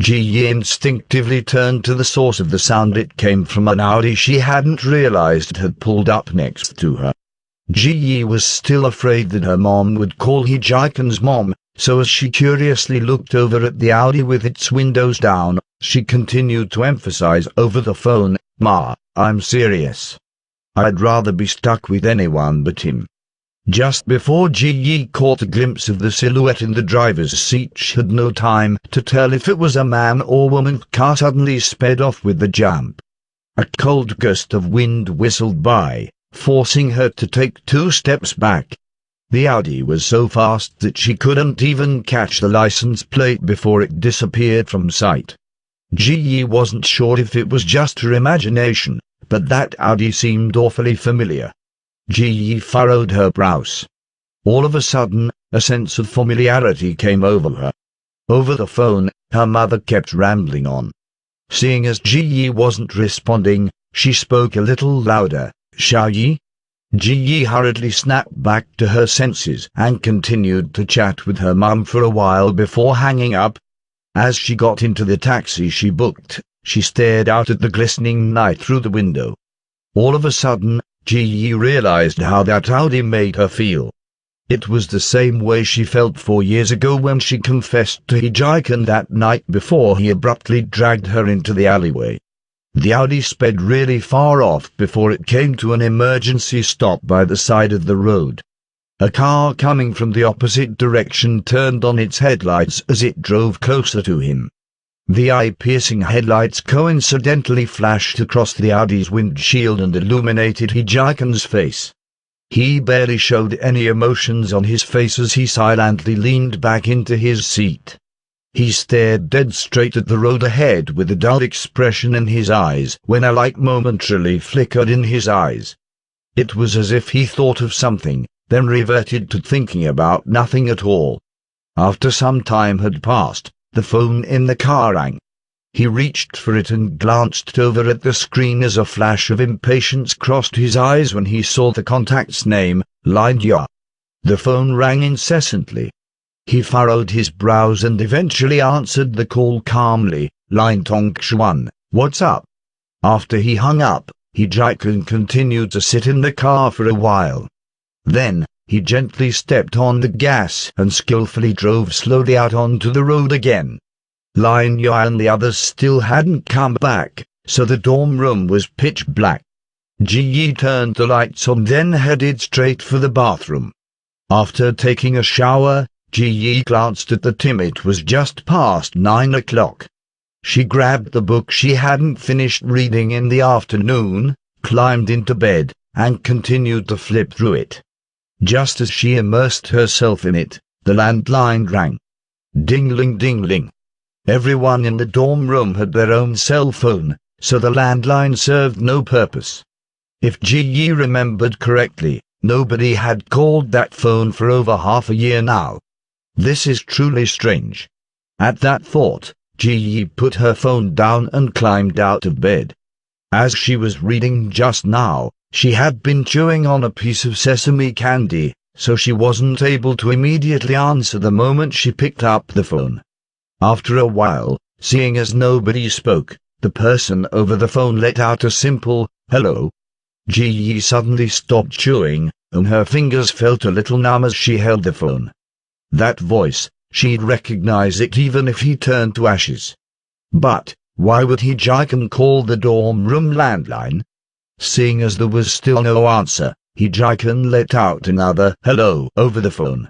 Ji Yi instinctively turned to the source of the sound. It came from an Audi she hadn't realized had pulled up next to her. Ji Yi was still afraid that her mom would call Hee-Jae-kun's mom, so as she curiously looked over at the Audi with its windows down, she continued to emphasize over the phone, "Ma, I'm serious. I'd rather be stuck with anyone but him." Just before Ji Yi caught a glimpse of the silhouette in the driver's seat, she had no time to tell if it was a man or woman. The car suddenly sped off with the jump. A cold gust of wind whistled by, forcing her to take 2 steps back. The Audi was so fast that she couldn't even catch the license plate before it disappeared from sight. Ji Yi wasn't sure if it was just her imagination, but that Audi seemed awfully familiar. Ji Yi furrowed her brows. All of a sudden, a sense of familiarity came over her. Over the phone, her mother kept rambling on. Seeing as Ji Yi wasn't responding, she spoke a little louder, "Xiao Yi?" Ji Yi hurriedly snapped back to her senses and continued to chat with her mum for a while before hanging up. As she got into the taxi she booked, she stared out at the glistening night through the window. All of a sudden, Ji Yi realized how that Audi made her feel. It was the same way she felt 4 years ago when she confessed to Hee-Jae-kun that night before he abruptly dragged her into the alleyway. The Audi sped really far off before it came to an emergency stop by the side of the road. A car coming from the opposite direction turned on its headlights as it drove closer to him. The eye-piercing headlights coincidentally flashed across the Audi's windshield and illuminated Hee-Jae-kun's face. He barely showed any emotions on his face as he silently leaned back into his seat. He stared dead straight at the road ahead with a dull expression in his eyes when a light momentarily flickered in his eyes. It was as if he thought of something, then reverted to thinking about nothing at all. After some time had passed, the phone in the car rang. He reached for it and glanced over at the screen as a flash of impatience crossed his eyes when he saw the contact's name, Lin Ya. The phone rang incessantly. He furrowed his brows and eventually answered the call calmly, "Lin Tongxuan, what's up?" After he hung up, Hee-Jae-kun continued to sit in the car for a while. Then, he gently stepped on the gas and skillfully drove slowly out onto the road again. Lin Ya and the others still hadn't come back, so the dorm room was pitch black. Ji Yi turned the lights on, then headed straight for the bathroom. After taking a shower, Ji Yi glanced at the time. It was just past 9 o'clock. She grabbed the book she hadn't finished reading in the afternoon, climbed into bed, and continued to flip through it. Just as she immersed herself in it, the landline rang. Ding-ling, ding-ling. Everyone in the dorm room had their own cell phone, so the landline served no purpose. If Ji Yi remembered correctly, nobody had called that phone for over half a year now. This is truly strange. At that thought, Ji Yi put her phone down and climbed out of bed. As she was reading just now, she had been chewing on a piece of sesame candy, so she wasn't able to immediately answer the moment she picked up the phone. After a while, seeing as nobody spoke, the person over the phone let out a simple, "Hello." Ji Yi suddenly stopped chewing, and her fingers felt a little numb as she held the phone. That voice, she'd recognize it even if he turned to ashes. But, why would Hee-Jae-kun call the dorm room landline? Seeing as there was still no answer, Hee-Jae-kun let out another "hello" over the phone.